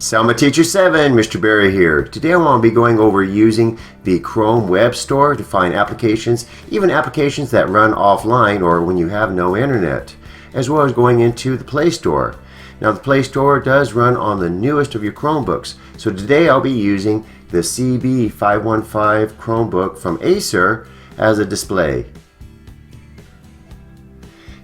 Selma Teacher 7, Mr. Berry here. Today I want to be going over using the Chrome Web Store to find applications, even applications that run offline or when you have no internet, as well as going into the Play Store. Now the Play Store does run on the newest of your Chromebooks, so today I'll be using the CB515 Chromebook from Acer as a display.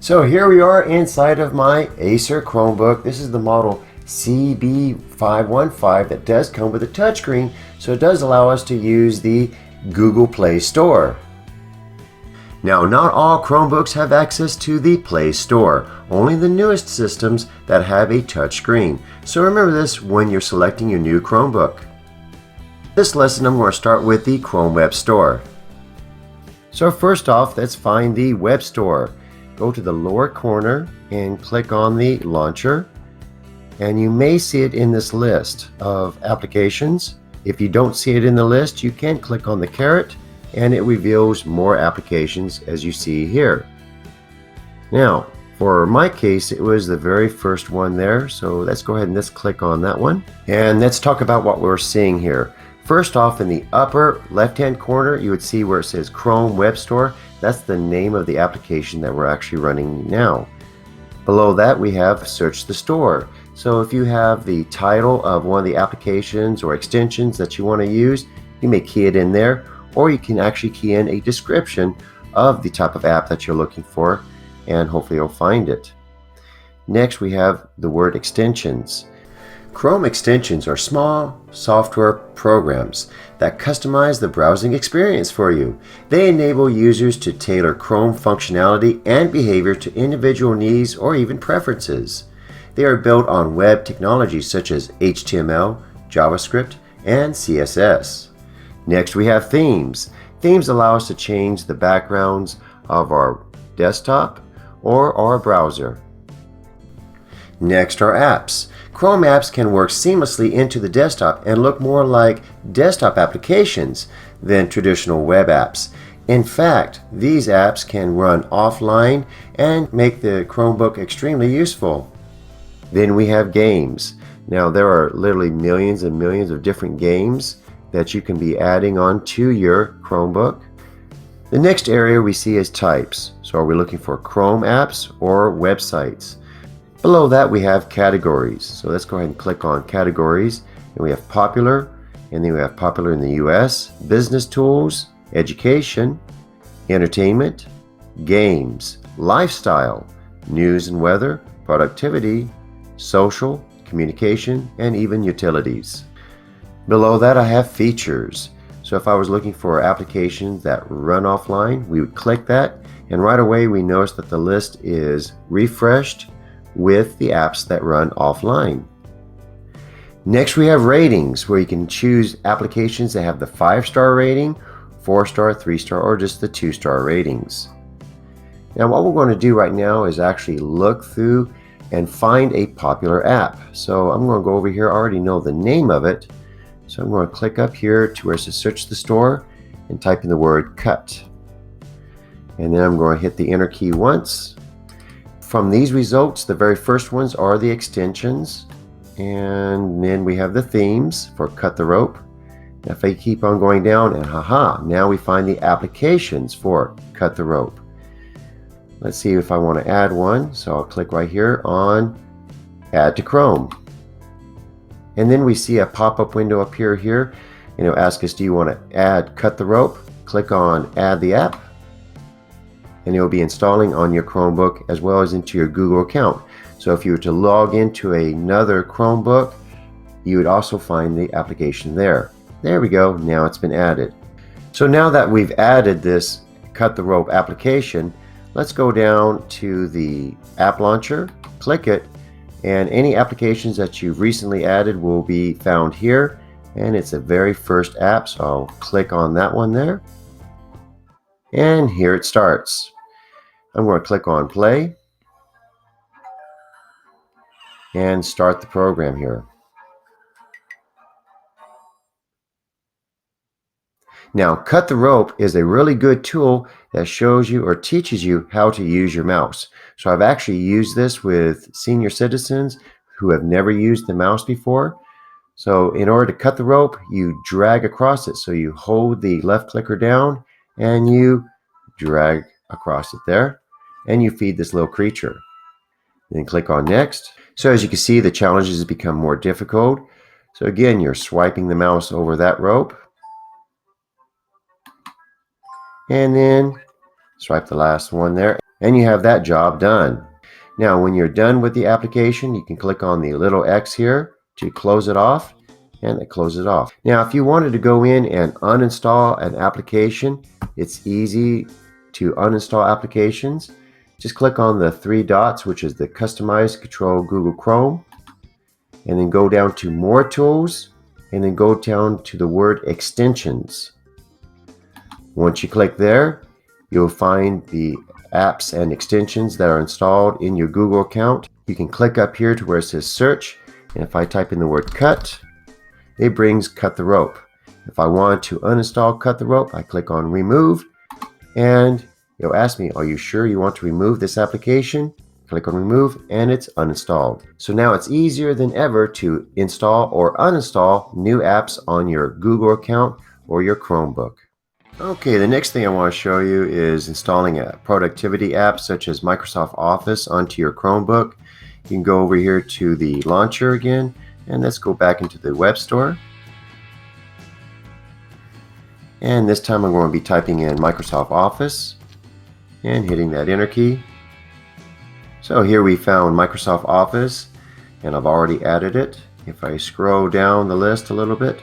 So here we are inside of my Acer Chromebook. This is the model CB515 that does come with a touchscreen, so it does allow us to use the Google Play Store. Now, not all Chromebooks have access to the Play Store, only the newest systems that have a touchscreen. So remember this when you're selecting your new Chromebook. This lesson I'm going to start with the Chrome Web Store. So first off, let's find the Web Store. Go to the lower corner and click on the launcher. And you may see it in this list of applications. If you don't see it in the list, you can click on the caret and it reveals more applications as you see here. Now, for my case, it was the very first one there. So let's go ahead and let's click on that one. And let's talk about what we're seeing here. First off, in the upper left-hand corner, you would see where it says Chrome Web Store. That's the name of the application that we're actually running now. Below that, we have Search the Store. So if you have the title of one of the applications or extensions that you want to use, you may key it in there, or you can actually key in a description of the type of app that you're looking for, and hopefully you'll find it. Next, we have the word extensions. Chrome extensions are small software programs that customize the browsing experience for you. They enable users to tailor Chrome functionality and behavior to individual needs or even preferences. They are built on web technologies such as HTML, JavaScript, and CSS. Next, we have themes. Themes allow us to change the backgrounds of our desktop or our browser. Next are apps. Chrome apps can work seamlessly into the desktop and look more like desktop applications than traditional web apps. In fact, these apps can run offline and make the Chromebook extremely useful. Then we have games. Now there are literally millions and millions of different games that you can be adding on to your Chromebook. The next area we see is types. So are we looking for Chrome apps or websites? Below that we have categories. So let's go ahead and click on categories. And we have popular, and then we have popular in the US, business tools, education, entertainment, games, lifestyle, news and weather, productivity, social, communication, and even utilities. Below that I have features. So if I was looking for applications that run offline, we would click that, and right away we notice that the list is refreshed with the apps that run offline. Next we have ratings, where you can choose applications that have the 5-star rating, 4-star, 3-star, or just the 2-star ratings. Now what we're going to do right now is actually look through and find a popular app. So I'm going to go over here. I already know the name of it. So I'm going to click up here to where it says Search the Store and type in the word cut. And then I'm going to hit the enter key once. From these results, the very first ones are the extensions. And then we have the themes for cut the rope. If I keep on going down, and now we find the applications for cut the rope. Let's see if I want to add one. So I'll click right here on Add to Chrome. And then we see a pop-up window up here. And it'll ask us, do you want to add cut the rope? Click on Add the app. And it will be installing on your Chromebook as well as into your Google account. So if you were to log into another Chromebook, you would also find the application there. There we go. Now it's been added. So now that we've added this cut the rope application, let's go down to the app launcher, click it, and any applications that you've recently added will be found here. And it's the very first app, so I'll click on that one there. And here it starts. I'm going to click on play and start the program here. Now, Cut the Rope is a really good tool that shows you or teaches you how to use your mouse. So I've actually used this with senior citizens who have never used the mouse before. So in order to cut the rope, you drag across it. So you hold the left clicker down and you drag across it there, and you feed this little creature. Then click on next. So as you can see, the challenges become more difficult. So again, you're swiping the mouse over that rope, and then swipe the last one there, and you have that job done. Now when you're done with the application, you can click on the little X here to close it off, and it closes it off. Now if you wanted to go in and uninstall an application, it's easy to uninstall applications. Just click on the three dots, which is the Customize Control Google Chrome, and then go down to More Tools, and then go down to the word Extensions. Once you click there, you'll find the apps and extensions that are installed in your Google account. You can click up here to where it says Search, and if I type in the word Cut, it brings Cut the Rope. If I want to uninstall Cut the Rope, I click on Remove, and it'll ask me, are you sure you want to remove this application? Click on Remove, and it's uninstalled. So now it's easier than ever to install or uninstall new apps on your Google account or your Chromebook. Okay, the next thing I want to show you is installing a productivity app such as Microsoft Office onto your Chromebook. You can go over here to the launcher again, and let's go back into the web store. And this time I'm going to be typing in Microsoft Office and hitting that enter key. So here we found Microsoft Office, and I've already added it. If I scroll down the list a little bit,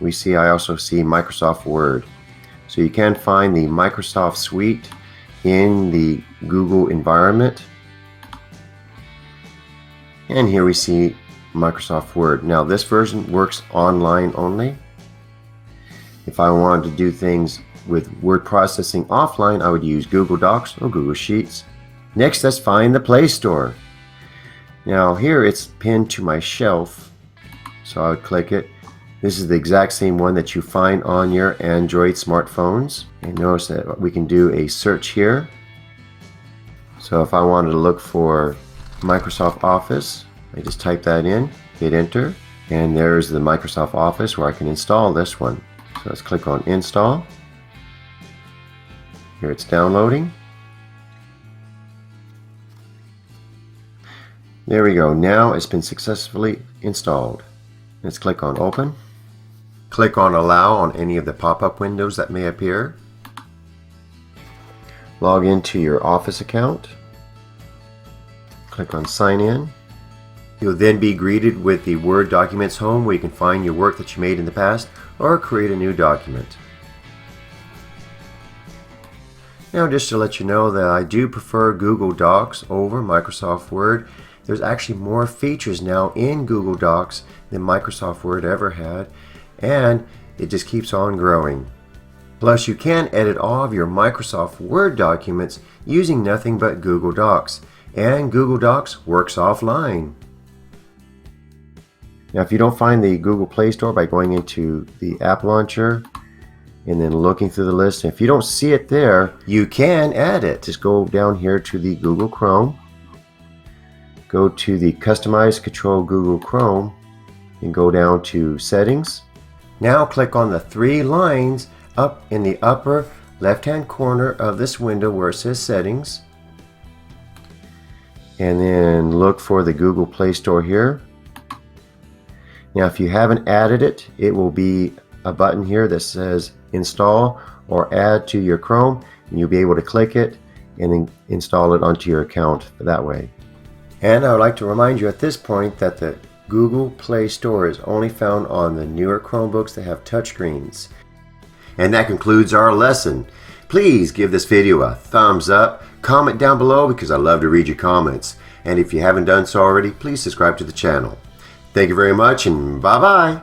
I also see Microsoft Word. So you can find the Microsoft Suite in the Google environment. And here we see Microsoft Word. Now this version works online only. If I wanted to do things with word processing offline, I would use Google Docs or Google Sheets. Next, let's find the Play Store. Now here it's pinned to my shelf, so I would click it. This is the exact same one that you find on your Android smartphones. And notice that we can do a search here. So if I wanted to look for Microsoft Office, I just type that in, hit enter, and there's the Microsoft Office where I can install this one. So let's click on Install. Here it's downloading. There we go. Now it's been successfully installed. Let's click on Open. Click on Allow on any of the pop-up windows that may appear. Log into your Office account. Click on Sign In. You'll then be greeted with the Word Documents home where you can find your work that you made in the past or create a new document. Now just to let you know that I do prefer Google Docs over Microsoft Word. There's actually more features now in Google Docs than Microsoft Word ever had, and it just keeps on growing. Plus you can edit all of your Microsoft Word documents using nothing but Google Docs, and Google Docs works offline. Now if you don't find the Google Play Store by going into the app launcher and then looking through the list, if you don't see it there, you can add it. Just go down here to the Google Chrome, go to the Customize Control Google Chrome, and go down to Settings. Now click on the three lines up in the upper left hand corner of this window where it says Settings, and then look for the Google Play Store here. Now if you haven't added it, it will be a button here that says Install or Add to your Chrome, and you'll be able to click it and then install it onto your account that way. And I would like to remind you at this point that the Google Play Store is only found on the newer Chromebooks that have touchscreens. And that concludes our lesson. Please give this video a thumbs up, comment down below because I love to read your comments. And if you haven't done so already, please subscribe to the channel. Thank you very much, and bye-bye.